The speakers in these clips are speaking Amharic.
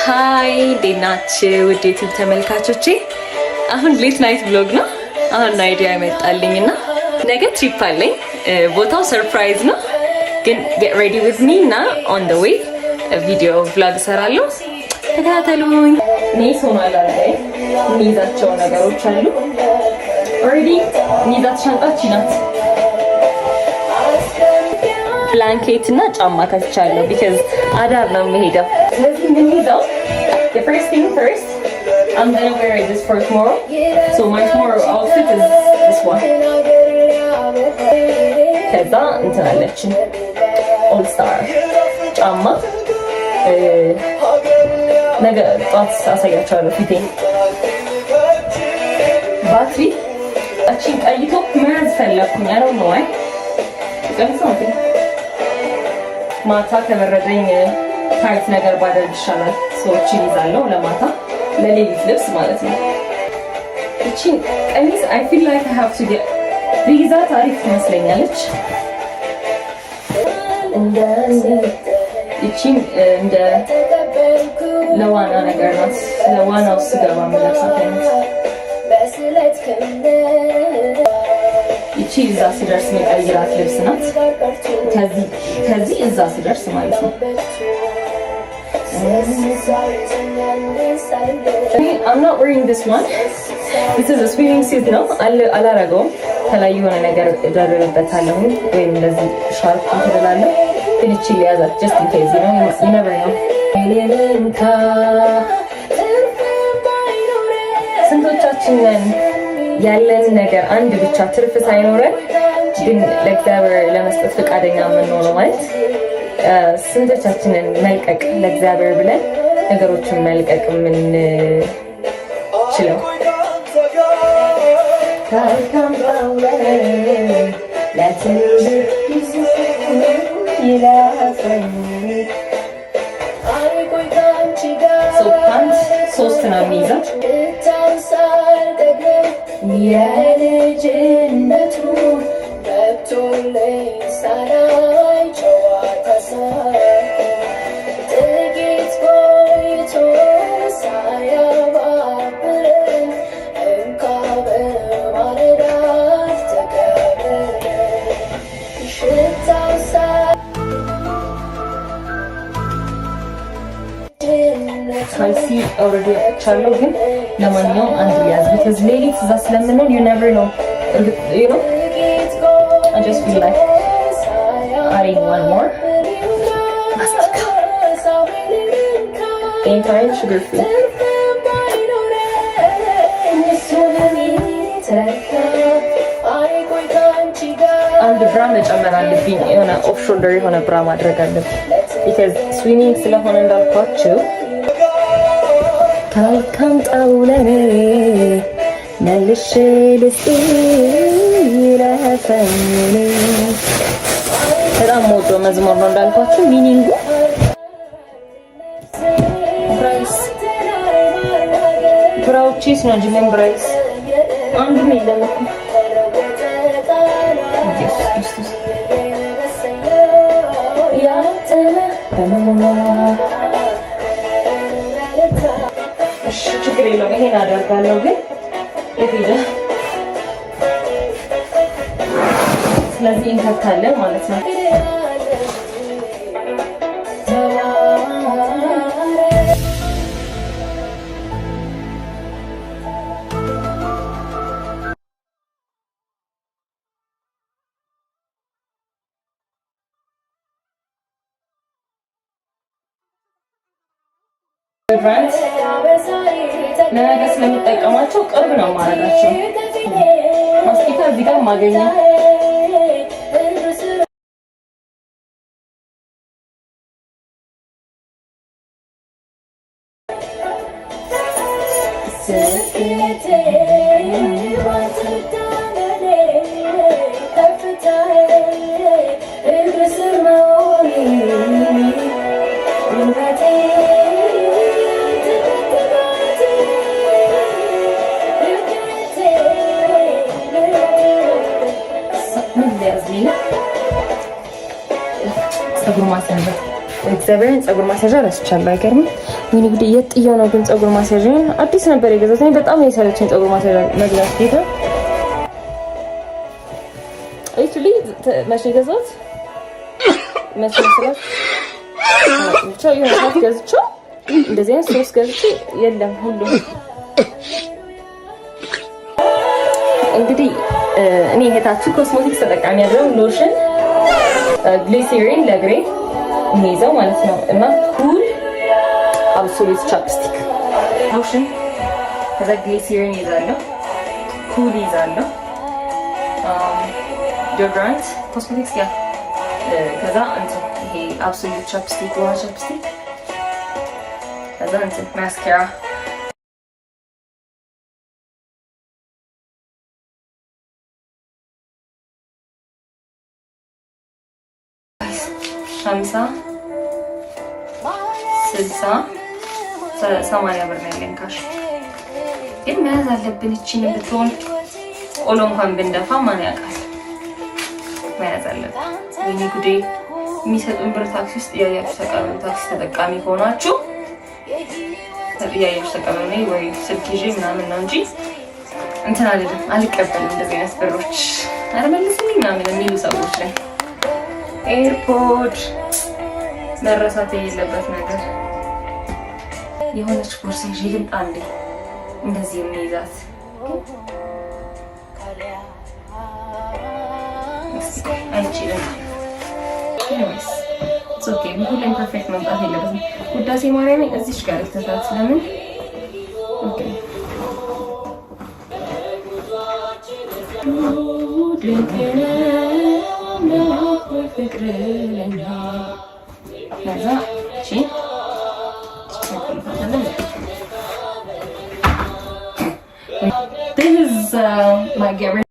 ሃይ እንዴት ናችሁ ውድ ዩቲዩብ ተመልካቾቼ? አሁን ሌት ናይት ብሎግ ነው። አሁን አይዲያ ይመጣልኝና ነገ ትሪፕ አለኝ። ቦታው ሰርፕራይዝ ነው ግን get ready with me እና on the way ቪዲዮ vlog እሰራለሁ። ተከታተሉኝ። ኔስ ሆኗል ላይ የሚይዛቸው ነገሮች አሉ። already የሚይዛት ሻንጣችን ናት። ብላንኬት እና ጫማ ከፍቻለሁ because አዳር ነው የምሄደው። ስለዚህ የምንይዘው the first thing first I'm gonna wear this for tomorrow. So my tomorrow outfit is this one. ከዛ እንትን አለችን all star ጫማ ነገ ጧት አሳያቸዋለሁ። ፊቴን ባትሪ እቺን ቀይቶ መያዝ ፈለኩኝ። I don't know why ማታ ከበረደኝ ታይት ነገር ባደርግ ይሻላል። ሰዎችን ይዛለሁ ለማታ ለሌሊት ልብስ ማለት ነው። እቺን ቀሚስ I feel like I have to get ቢይዛት አሪፍ ትመስለኛለች። እቺን እንደ ለዋና ነገር ናት። ለዋናው ስገባ የምለብሳት አይነት እቺ እዛ ሲደርስ መቀይራት ልብስ ናት። ከዚህ እዛ ሲደርስ ማለት ነው። I'm not wearing this one. This is a swimming suit ነው። አላረገውም። ከላይ የሆነ ነገር እደርብበታለሁ ወይም እንደዚህ ሻርፕ ትላለህ። ግን እቺ ሊያዛት just in case you never know. ስንቶቻችን ያለን ነገር አንድ ብቻ ትርፍ ሳይኖረን ግን ለእግዚአብሔር ለመስጠት ፈቃደኛ የምንሆነው ማለት ስንቶቻችንን መልቀቅ ለእግዚአብሔር ብለን ነገሮችን መልቀቅ የምንችለው ፓንት 3 ነው የሚይዘው የልጅነቱ ገብቶልኝ ሳላይ ጨዋታ ጥቂት ቆይቶ ሳያባብለኝ እንካ በማለዳ ተቀበለኝ ሽታው ካልሲ ኦልሬዲ አቻለሁ ግን ለማንኛውም አንድ ሊያዝ because ሌሊት እዛ ስለምንሆን you never know you know I just feel like adding one more entire sugar free አንድ ብራ መጨመር አለብኝ። የሆነ ኦፍ ሾልደር የሆነ ብራ ማድረግ አለብኝ because swimming ስለሆነ እንዳልኳችሁ ካልካም ጣውለኔ መልሼ ልስጥ ይለፈኝ በጣም ሞዶ መዝሙር ነው እንዳልኳችሁ። ሚኒንጉ ብራይስ ብራውቺስ ነው እንጂ ምን ብራይስ አንድ ነው ለምን ችግር የለውም። ይሄን አደርጋለሁ ግን የሄደ ስለዚህ እንከታለን ማለት ነው። ለነገ ስለምጠቀማቸው ቅርብ ነው ማለታቸው። ማስቲካ እዚህ ጋር ማገኘው ፀጉር ማሰንበት እግዚአብሔርን ፀጉር ማስያዣ ረስቻለሁ። አይገርምም? ምን ጉድ የጥየው ነው ግን ፀጉር ማስያዣ አዲስ ነበር የገዛሁት። እኔ በጣም ነው የሰለቸኝ ፀጉር ማስያዣ መግዛት ጌታ። አይቱሊ መቼ የገዛሁት መቼ መሰላት ብቻ የሆነ ሰዓት ገዝቼው እንደዚህ አይነት ሶስት ገዝቼ የለም ሁሉም እንግዲህ እኔ እህታችሁ ኮስሞቲክስ ተጠቃሚ ያለው ሎሽን ግሊሰሪን ለግሬ የሚይዘው ማለት ነው እና ኩል አብሶሉት ቻፕስቲክ ሎሽን ከዛ ግሊሰሪን ይዛለሁ፣ ኩል ይዛለሁ፣ ዲዮድራንት ኮስሞቲክስ ያ ከዛ እንትን ይሄ አብሶሉት ቻፕስቲክ ውሃ ቻፕስቲክ ከዛ እንትን ማስካራ ሀምሳ 60 80 ብር ነው ያለኝ ካሽ። ግን መያዝ አለብን እቺን ብትሆን ቆሎ እንኳን ብንደፋ ማን ያውቃል። መያዝ አለብን። ወይኔ ጉዴ የሚሰጡን ብር ታክሲ ውስጥ እያያችሁ ተቀበሉ። ታክሲ ተጠቃሚ ከሆናችሁ እያያችሁ ተቀበሉ። ወይ ስልክ ይዤ ምናምን ነው እንጂ እንትን አልቀበልም እንደዚህ አይነት ብሮች አልመልስልኝ ምናምን የሚሉ ሰዎች ላይ ኤርፖድ መረሳት የሌለበት ነገር። የሆነች ቦርሳ ይዤ ልምጣ እንዴ እንደዚህ የሚይዛት አይችልም። ኦኬ ሁሌም ፐርፌክት መምጣት የለበትም። ውዳሴ ማርያምን እዚች ጋር ልተታት ስለምን ኦኬ ከዛ እቺ this is my get ready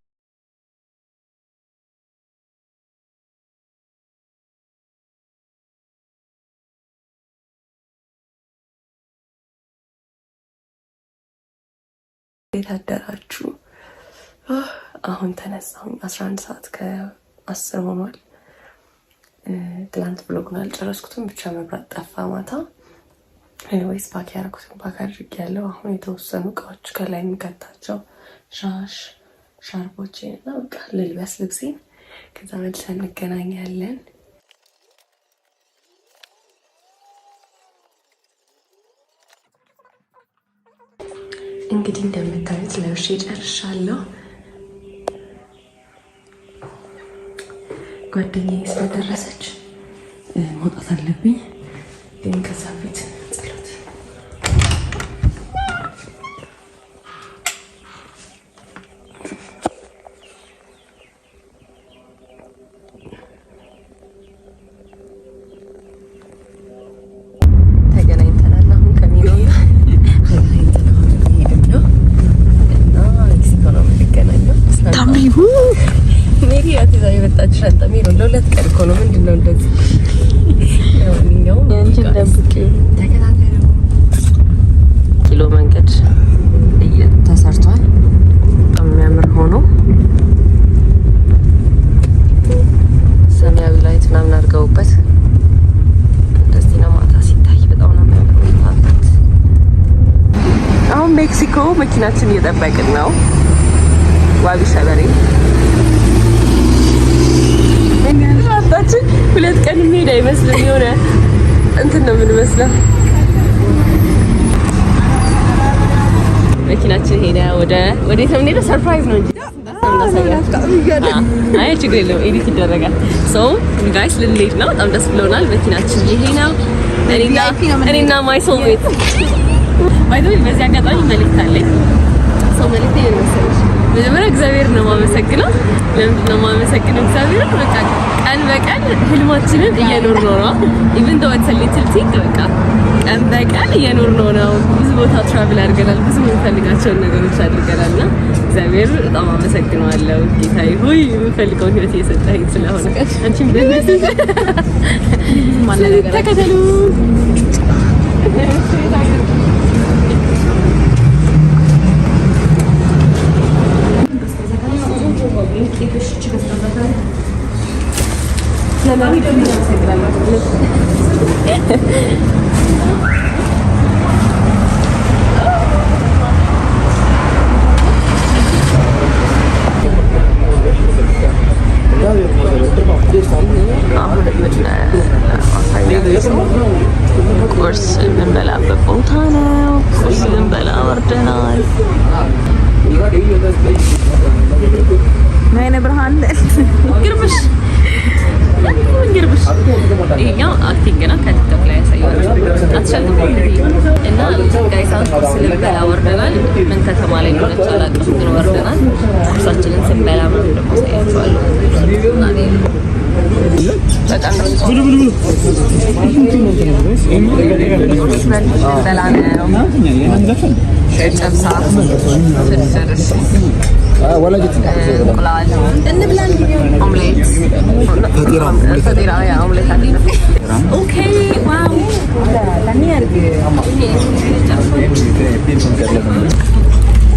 አደራችሁ። አሁን ተነሳሁኝ 11 ሰዓት ከ10 ሆኗል። ትላንት ብሎግን አልጨረስኩትም፣ ብቻ መብራት ጠፋ ማታ። ኤኒዌይስ ፓክ ያደረኩትን ፓክ አድርጌያለሁ። አሁን የተወሰኑ እቃዎች ከላይ የሚከታቸው ሻሽ ሻርፖቼን እና በቃ ልልበስ ልብሴን፣ ከዛ መልሰን እንገናኛለን። እንግዲህ እንደምታዩት ለብሼ ጨርሻለሁ። ጓደኛዬ ስለደረሰች መውጣት አለብኝ፣ ግን ከዛ ፊት ጸሎት። ተገናኝተናል። አሁን ከሚኖ ሜሪ አትይዛ የመጣች ሻንጣ ሚሮ ለሁለት ቀን እኮ ነው። ምንድን ነው እንደዚህ? ተከታተሉ። ኪሎ መንገድ ተሰርቷል። በጣም የሚያምር ሆኖ ሰማያዊ ላይት ምናምን አድርገውበት እንደዚህ ነው። ማታ ሲታይ በጣም ነው የሚያምር። አሁን ሜክሲኮ መኪናችን እየጠበቅን ነው። ዋቢ ሸበሌ አባታችን 2 ቀን የሚሄድ አይመስልም። የሆነ እንትን ነው የምንመስለው። መኪናችን ሄደ። ወዴት ነው የምንሄደው? ሰርፕራይዝ ነው እንጂ አይ ችግር የለውም፣ ኤዲት ይደረጋል። ሶ ጋይስ ልንሄድ ነው። በጣም ደስ ብሎናል። መኪናችን ይሄ ነው። እኔና ማይ ሶልሜት ባይ ዘ ወይ በዚህ አጋጣሚ መልእክት አለኝ። ሰው መልእክት ይመስላል። መጀመሪያ እግዚአብሔር ነው የማመሰግነው። ለምንድን ነው የማመሰግነው? እግዚአብሔር በቃ ቀን በቀን ህልማችንን እየኖርነው ነው። ኢቭን ዶ ኢትስ ሊትል ቲንግ በቃ ቀን በቀን እየኖርነው ነው። ብዙ ቦታ ትራቭል አድርገናል። ብዙ የምንፈልጋቸውን ነገሮች አድርገናልና እግዚአብሔር በጣም አመሰግነዋለሁ። ጌታዬ ሆይ የምንፈልገውን ህይወት እየሰጠኸኝ ስለሆነ አንቺም ተከተሉ። ቁርስ የምንበላበት ቦታ ነው። ቁርስ ልንበላ ወርደናል። አይነ ብርሃን ግርምሽ ግርምሽ። ይሄኛው አክቲንግ ነው፣ ከቲክቶክ ላይ ያሳየዋል። አትሸልም እና ጋይሳን ቁርስ ልንበላ ወርደናል። ምን ከተማ ላይ እንደሆነች አላውቅም፣ ግን ወርደናል። ቁርሳችንን ስንበላ ምን ደግሞ አሳያችኋለሁ። በጣም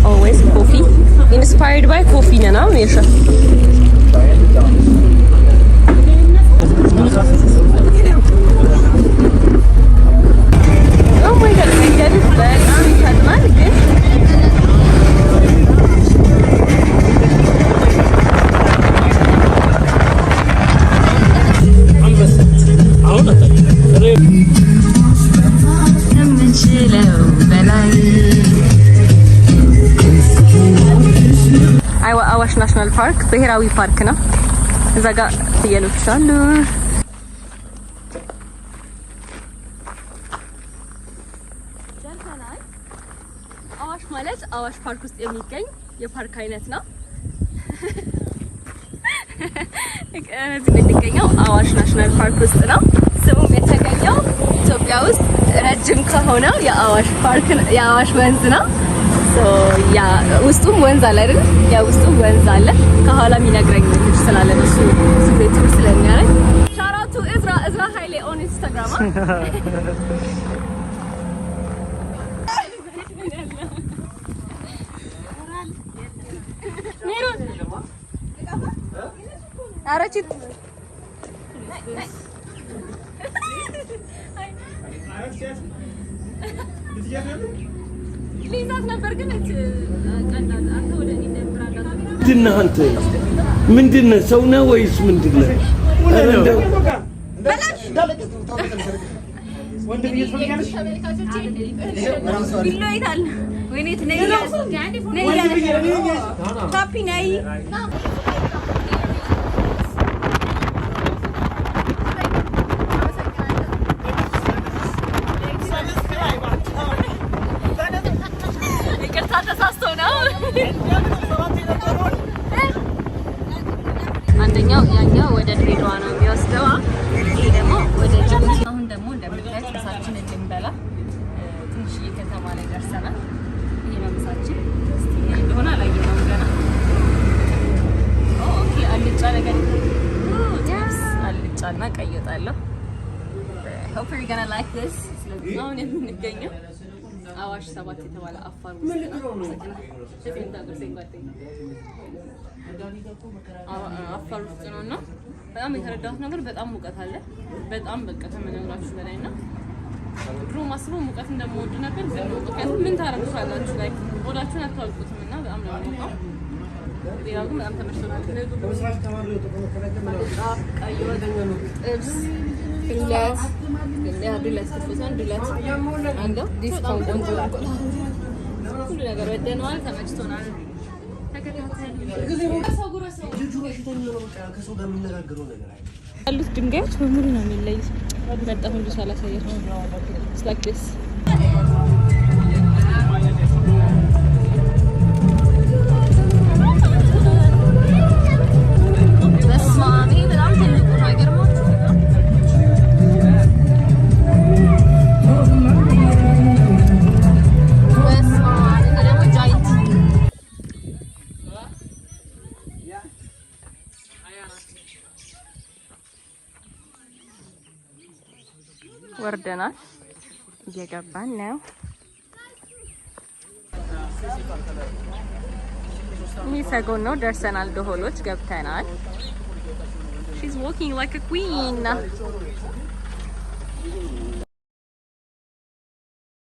always coffee inspired by coffee na Misha. Oh my god, መንገድ በጣም ይፈጥናል ግን አዋሽ ናሽናል ፓርክ ብሔራዊ ፓርክ ነው። እዛ ጋር ፍየሎች አሉ። አዋሽ ማለት አዋሽ ፓርክ ውስጥ የሚገኝ የፓርክ አይነት ነው። የሚገኘው አዋሽ ናሽናል ፓርክ ውስጥ ነው። ስሙም የተገኘው ኢትዮጵያ ውስጥ ረጅም ከሆነው የአዋሽ ፓርክ የአዋሽ ወንዝ ነው። ያ ውስጡም ወንዝ አለ አይደል? ያ ውስጡም ወንዝ አለ። ከኋላ የሚነግረኝ ልጅ ስላለ እሱ ቤት ውስጥ ስለሚያረግ ሻራቱ እዝራ ኃይሌ ኦን ኢንስታግራም አረቺት ሊዛት ነበር ግን ቀላል አንተ ወደ እኔ እንደምራዳ ምንድነው? አንተ ምንድነው? ሰው ነህ ወይስ ምንድነው? እንደው ወንድም እየተፈልጋለሽ ቢሎ ይታል ወይኔት ነይ ታፒ ነይ አንደኛው ያኛው ወደ ድሬዳዋ ነው የሚወስደው። ይሄ ደግሞ ወደ ጅቡቲ። አሁን ደግሞ እንደምታዩት ምሳችንን ልንበላ ትንሽዬ ከተማ ላይ ደርሰናል። ይሄ ነው ምሳችን። እስቲ እንደሆነ አላየነውም ገና። ኦኬ አልጫ ነገር አልጫና ቀይ ወጥ አለው። hope you're gonna like this። አሁን የምንገኘው አዋሽ 7 የተባለ አፋር ውስጥ አፋር ውስጥ ነው እና በጣም የተረዳሁት ነገር በጣም ሙቀት አለ። በጣም በቃ ከመነግራችሁ በላይ እና ድሮ ማስበው ሙቀት እንደምወድ ነበር። ምክንያቱም ምን ታረጉታላችሁ ላይ ወዳችሁን አታውቁትም እና በጣም ነው የሚሞቀው። ሌላው ግን በጣም ተመችቶናል። ቀይ ወጥ፣ ጥብስ፣ ዱለት ዱለት ክትፎን ዱለት አንዱ ዲስካውንት ቆንጆ ሁሉ ነገር ወደነዋል። ተመችቶናል። ያሉት ድንጋዮች በሙሉ ነው የሚለዩት። በጣም ሁሉ ሳላሳያችሁ ስላክስ ወርደናል። እየገባን ነው። ይህ ሰጎን ነው። ደርሰናል። ደሆሎች ገብተናል። she's walking like a queen።